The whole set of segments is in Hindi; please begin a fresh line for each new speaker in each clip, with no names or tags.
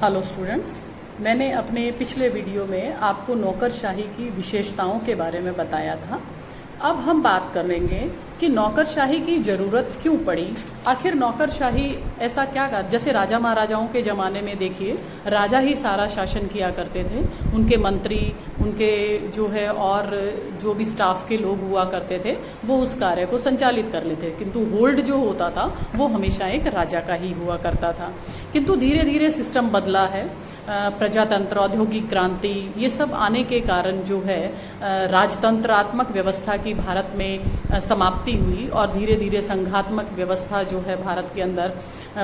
हेलो स्टूडेंट्स, मैंने अपने पिछले वीडियो में आपको नौकरशाही की विशेषताओं के बारे में बताया था। अब हम बात करेंगे कि नौकरशाही की ज़रूरत क्यों पड़ी। आखिर नौकरशाही ऐसा क्या कर, जैसे राजा महाराजाओं के ज़माने में देखिए, राजा ही सारा शासन किया करते थे। उनके मंत्री, उनके जो है और जो भी स्टाफ के लोग हुआ करते थे वो उस कार्य को संचालित कर लेते, किंतु होल्ड जो होता था वो हमेशा एक राजा का ही हुआ करता था। किंतु धीरे धीरे सिस्टम बदला है। प्रजातंत्र, औद्योगिक क्रांति, ये सब आने के कारण जो है राजतंत्रात्मक व्यवस्था की भारत में समाप्ति हुई और धीरे धीरे संघात्मक व्यवस्था जो है भारत के अंदर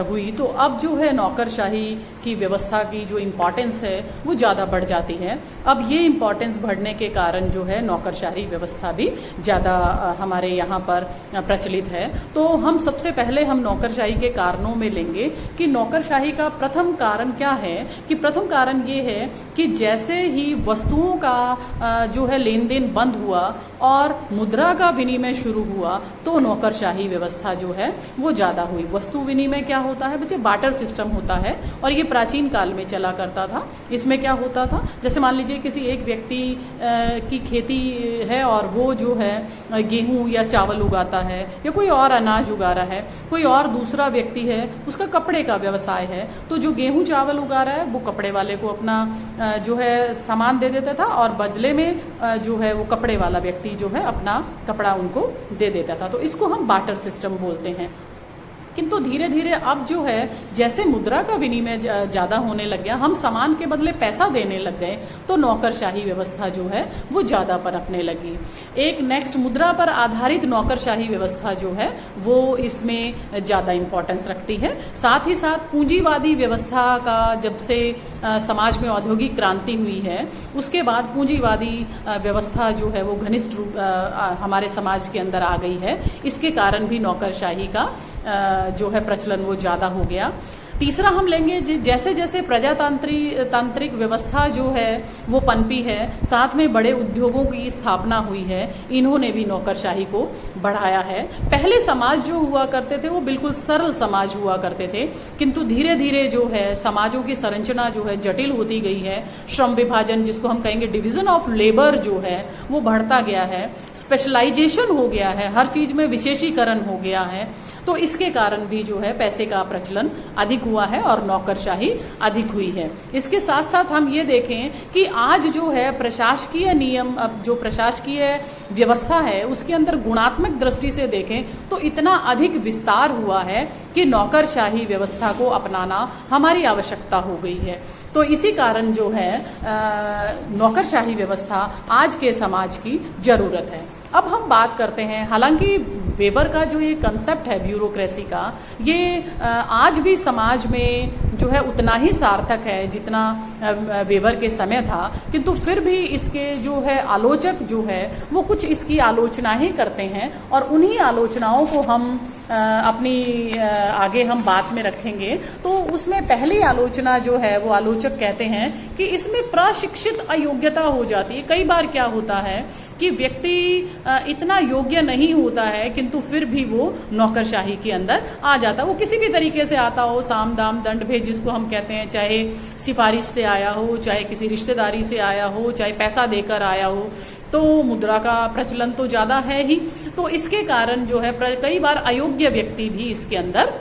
हुई। तो अब जो है नौकरशाही की व्यवस्था की जो इम्पोर्टेंस है वो ज़्यादा बढ़ जाती है। अब ये इम्पोर्टेंस बढ़ने के कारण जो है नौकरशाही व्यवस्था भी ज़्यादा हमारे यहाँ पर प्रचलित है। तो हम सबसे पहले हम नौकरशाही के कारणों में लेंगे कि नौकरशाही का प्रथम कारण क्या है। कि प्रथम कारण ये है कि जैसे ही वस्तुओं का जो है लेन देन बंद हुआ और मुद्रा का विनिमय शुरू हुआ तो नौकरशाही व्यवस्था जो है वो ज़्यादा हुई। वस्तु विनिमय क्या होता है बच्चे? बार्टर सिस्टम होता है और ये प्राचीन काल में चला करता था। इसमें क्या होता था, जैसे मान लीजिए किसी एक व्यक्ति की खेती है और वो जो है गेहूं या चावल उगाता है या कोई और अनाज उगा रहा है, कोई और दूसरा व्यक्ति है उसका कपड़े का व्यवसाय है, तो जो गेहूं चावल उगा रहा है वो कपड़े वाले को अपना जो है सामान दे देता था और बदले में जो है वो कपड़े वाला व्यक्ति जो है अपना कपड़ा उनको दे देता था। तो इसको हम बार्टर सिस्टम बोलते हैं। किंतु धीरे धीरे अब जो है जैसे मुद्रा का विनिमय ज़्यादा होने लग गया, हम सामान के बदले पैसा देने लग गए, तो नौकरशाही व्यवस्था जो है वो ज़्यादा पनपने लगी। एक नेक्स्ट मुद्रा पर आधारित नौकरशाही व्यवस्था जो है वो इसमें ज़्यादा इम्पोर्टेंस रखती है। साथ ही साथ पूंजीवादी व्यवस्था का जब से समाज में औद्योगिक क्रांति हुई है उसके बाद पूंजीवादी व्यवस्था जो है वो घनिष्ठ रूप हमारे समाज के अंदर आ गई है। इसके कारण भी नौकरशाही का जो है प्रचलन वो ज़्यादा हो गया। तीसरा हम लेंगे जैसे जैसे प्रजातांत्रिक व्यवस्था जो है वो पनपी है, साथ में बड़े उद्योगों की स्थापना हुई है, इन्होंने भी नौकरशाही को बढ़ाया है। पहले समाज जो हुआ करते थे वो बिल्कुल सरल समाज हुआ करते थे, किंतु धीरे धीरे जो है समाजों की संरचना जो है जटिल होती गई है। श्रम विभाजन, जिसको हम कहेंगे डिवीजन ऑफ लेबर जो है वो बढ़ता गया है। स्पेशलाइजेशन हो गया है, हर चीज में विशेषीकरण हो गया है। तो इसके कारण भी जो है पैसे का प्रचलन अधिक हुआ है और नौकरशाही अधिक हुई है। इसके साथ साथ हम ये देखें कि आज जो है प्रशासकीय नियम, अब जो प्रशासकीय व्यवस्था है उसके अंदर गुणात्मक दृष्टि से देखें तो इतना अधिक विस्तार हुआ है कि नौकरशाही व्यवस्था को अपनाना हमारी आवश्यकता हो गई है। तो इसी कारण जो है नौकरशाही व्यवस्था आज के समाज की जरूरत है। अब हम बात करते हैं, हालांकि वेबर का जो ये कंसेप्ट है ब्यूरोक्रेसी का, ये आज भी समाज में जो है उतना ही सार्थक है जितना वेबर के समय था, किंतु फिर भी इसके जो है आलोचक जो है वो कुछ इसकी आलोचना ही करते हैं और उन्हीं आलोचनाओं को हम अपनी आगे हम बात में रखेंगे। तो उसमें पहली आलोचना जो है वो आलोचक कहते हैं कि इसमें प्रशिक्षित अयोग्यता हो जाती है। कई बार क्या होता है कि व्यक्ति इतना योग्य नहीं होता है किंतु फिर भी वो नौकरशाही के अंदर आ जाता है। वो किसी भी तरीके से आता हो, साम दाम दंड भेद जिसको हम कहते हैं, चाहे सिफारिश से आया हो, चाहे किसी रिश्तेदारी से आया हो, चाहे पैसा देकर आया हो, तो मुद्रा का प्रचलन तो ज़्यादा है ही। तो इसके कारण जो है कई बार अयोग्य व्यक्ति भी इसके अंदर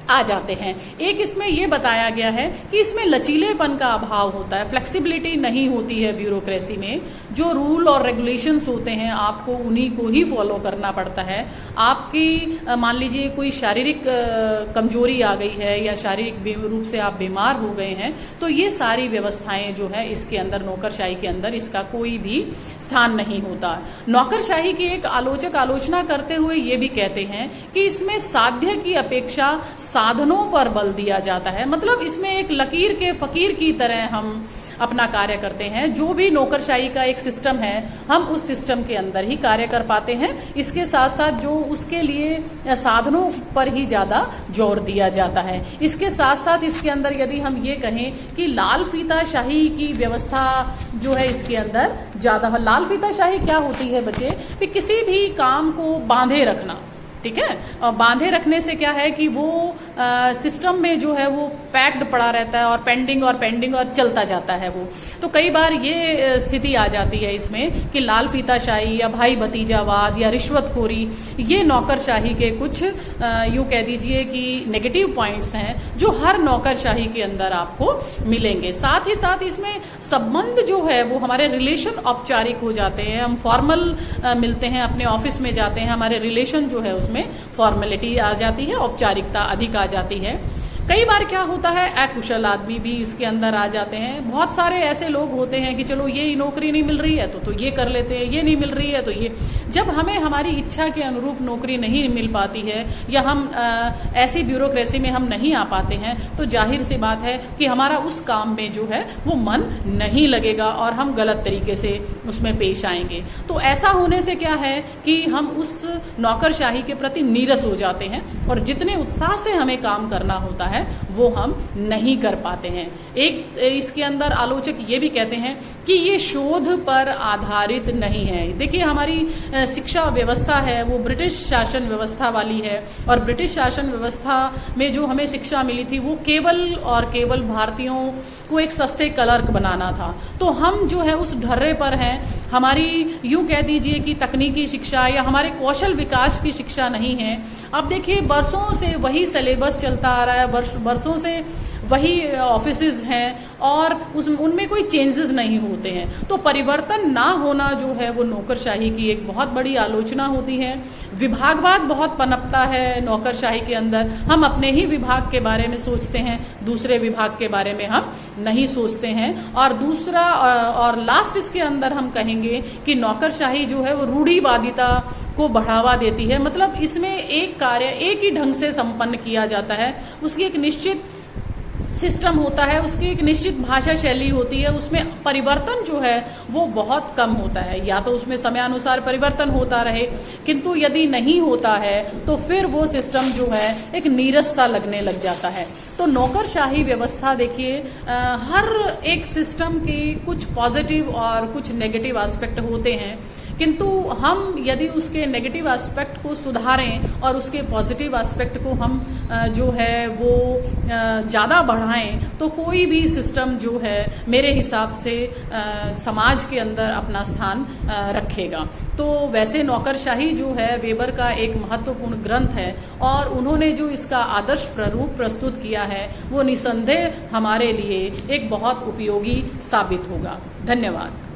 आ जाते हैं। एक इसमें यह बताया गया है कि इसमें लचीलेपन का अभाव होता है, फ्लेक्सिबिलिटी नहीं होती है ब्यूरोक्रेसी में। जो रूल और रेगुलेशंस होते हैं आपको उन्हीं को ही फॉलो करना पड़ता है। आपकी मान लीजिए कोई शारीरिक कमजोरी आ गई है या शारीरिक रूप से आप बीमार हो गए हैं, तो ये सारी व्यवस्थाएं जो है इसके अंदर नौकरशाही के अंदर इसका कोई भी स्थान नहीं होता। नौकरशाही की एक आलोचक आलोचना करते हुए ये भी कहते हैं कि इसमें साध्य की अपेक्षा साधनों पर बल दिया जाता है। मतलब इसमें एक लकीर के फकीर की तरह हम अपना कार्य करते हैं। जो भी नौकरशाही का एक सिस्टम है हम उस सिस्टम के अंदर ही कार्य कर पाते हैं। इसके साथ साथ जो उसके लिए साधनों पर ही ज़्यादा जोर दिया जाता है। इसके साथ साथ इसके अंदर यदि हम ये कहें कि लाल फीताशाही की व्यवस्था जो है इसके अंदर ज़्यादा है। लाल फीताशाही क्या होती है बच्चे? कि किसी भी काम को बांधे रखना, ठीक है। और बांधे रखने से क्या है कि वो सिस्टम में जो है वो पैक्ड पड़ा रहता है और पेंडिंग और चलता जाता है वो। तो कई बार ये स्थिति आ जाती है इसमें कि लाल फीताशाही या भाई भतीजावाद या रिश्वतखोरी, ये नौकरशाही के कुछ यूं कह दीजिए कि नेगेटिव पॉइंट्स हैं जो हर नौकरशाही के अंदर आपको मिलेंगे। साथ ही साथ इसमें संबंध जो है वो हमारे रिलेशन औपचारिक हो जाते हैं, हम फॉर्मल मिलते हैं, अपने ऑफिस में जाते हैं, हमारे रिलेशन जो है उसमें फॉर्मेलिटी आ जाती है, औपचारिकता अधिक आ जाती है। कई बार क्या होता है, अकुशल आदमी भी इसके अंदर आ जाते हैं। बहुत सारे ऐसे लोग होते हैं कि चलो ये नौकरी नहीं मिल रही है तो ये कर लेते हैं, ये नहीं मिल रही है तो ये। जब हमें हमारी इच्छा के अनुरूप नौकरी नहीं मिल पाती है या हम ऐसी ब्यूरोक्रेसी में हम नहीं आ पाते हैं तो जाहिर सी बात है कि हमारा उस काम में जो है वो मन नहीं लगेगा और हम गलत तरीके से उसमें पेश आएंगे। तो ऐसा होने से क्या है कि हम उस नौकरशाही के प्रति नीरस हो जाते हैं और जितने उत्साह से हमें काम करना होता है वो हम नहीं कर पाते हैं। एक इसके अंदर आलोचक ये भी कहते हैं कि ये शोध पर आधारित नहीं है। देखिए हमारी शिक्षा व्यवस्था है वो ब्रिटिश शासन व्यवस्था वाली है और ब्रिटिश शासन व्यवस्था में जो हमें शिक्षा मिली थी वो केवल और केवल भारतीयों को एक सस्ते क्लर्क बनाना था। तो हम जो है उस ढर्रे पर हैं, हमारी यूं कह दीजिए कि तकनीकी शिक्षा या हमारे कौशल विकास की शिक्षा नहीं है। अब देखिए बरसों से वही सिलेबस चलता आ रहा है, बरसों से वही ऑफिसेज हैं और उनमें कोई चेंजेस नहीं होते हैं। तो परिवर्तन ना होना जो है वो नौकरशाही की एक बहुत बड़ी आलोचना होती है। विभागवाद बहुत पनपता है नौकरशाही के अंदर, हम अपने ही विभाग के बारे में सोचते हैं, दूसरे विभाग के बारे में हम नहीं सोचते हैं। और दूसरा और लास्ट इसके अंदर हम कहेंगे कि नौकरशाही जो है वो रूढ़िवादिता को बढ़ावा देती है। मतलब इसमें एक कार्य एक ही ढंग से संपन्न किया जाता है, उसकी एक निश्चित सिस्टम होता है, उसकी एक निश्चित भाषा शैली होती है, उसमें परिवर्तन जो है वो बहुत कम होता है। या तो उसमें समयानुसार परिवर्तन होता रहे, किंतु यदि नहीं होता है तो फिर वो सिस्टम जो है एक नीरस सा लगने लग जाता है। तो नौकरशाही व्यवस्था देखिए हर एक सिस्टम के कुछ पॉजिटिव और कुछ नेगेटिव एस्पेक्ट होते हैं, किंतु हम यदि उसके नेगेटिव एस्पेक्ट को सुधारें और उसके पॉजिटिव एस्पेक्ट को हम जो है वो ज़्यादा बढ़ाएं तो कोई भी सिस्टम जो है मेरे हिसाब से समाज के अंदर अपना स्थान रखेगा। तो वैसे नौकरशाही जो है वेबर का एक महत्वपूर्ण ग्रंथ है और उन्होंने जो इसका आदर्श प्रारूप प्रस्तुत किया है वो निसंदेह हमारे लिए एक बहुत उपयोगी साबित होगा। धन्यवाद।